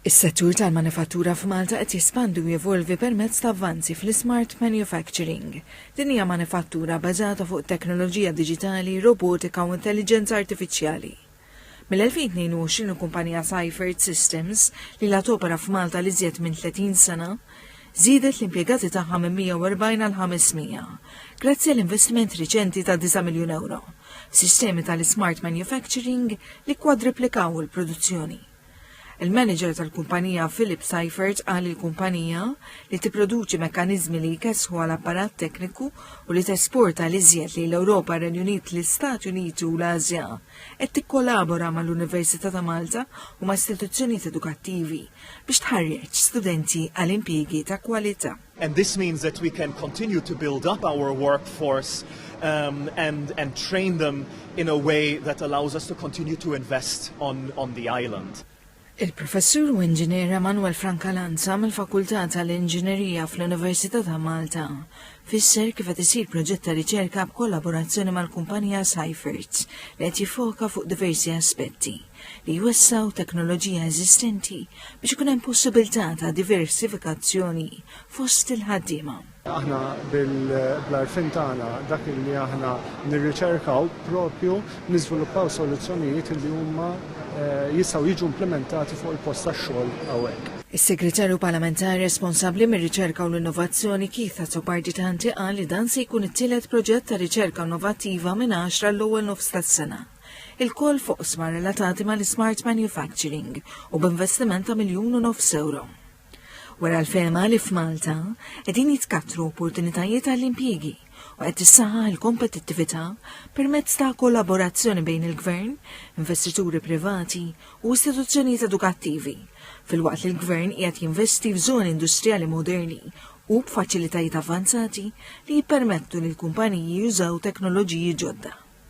Is-settur tal-manifattura f'Malta qed jispandu u jevolvi permezz ta' avvanzi fl-ismart manufacturing. Din hija manifattura bażata fuq teknoloġija diġitali, robotika u intelligenza artifiċjali. Mill-2022 il-kumpanija Seifert Systems li la topera f'Malta li żjed minn 30 sena żiedet l-impjegati tagħha minn 140 għal 500 grazzi għall-investiment riċenti ta' 9 miljun euro. Sistemi tal-ismart manufacturing li kwadriplikaw il-produzzjoni. Il-manager tal-kumpanija Philip Seifert qal il-kumpanija li tipproduċi mekkaniżmi li jkessħu għal apparat tekniku u li tesporta l-iżjed li l-Ewropa, r-Renju Unit, l-Istati Uniti u l-Asja qed tikkolabora mal-Università ta' Malta u ma' istituzzjonijiet edukattivi biex tħarreġ studenti għal impjiegi ta' kwalità. And this means that we can continue to build up our workforce and train them in a way that allows us to continue to invest on the island. Il-professur u inġiniera Manuel Francalanza mill-Fakultà tal-Inġinerija fl-Università ta' Malta fisser kif qed isir proġett ta' riċerka b'kollaborazzjoni mal-kumpanija Seifert li qed jiffoka fuq diversi aspetti li jwessaw teknoloġija eżistenti biex ikun hemm possibilità ta' diversifikazzjoni fost il-ħaddiema. Aħna bl-arfin tagħna dak li aħna nirriċerkaw propju niżviluppaw soluzzjonijiet li huma jistgħu jiġu implementati fuq il-post tax-xogħol hawnhekk. Is-Segretarju Parlamentari responsabbli mir-riċerka u l-innovazzjoni Keith Azzopardi qal li dan se jkun it-tielet proġett ta' riċerka innovattiva minn 10 l-ewwel nofs tas-sena. Il-koll fuq sma relatati mal-ismart manufacturing u b'investiment ta' 1.5 miljun euro. Wara l-ferma li f'Malta qegħdin jitkattru opportunitajiet għall-impjiegi u qed tissaħħaħ il-kompetittività permezz ta' kollaborazzjoni bejn il-Gvern, investituri privati u istituzzjonijiet edukattivi, filwaqt li l-Gvern qiegħed jinvesti f'żoni industrijali moderni u b'faċilitajiet avvanzati li jippermettu lil kumpaniji jużaw teknoloġiji ġodda.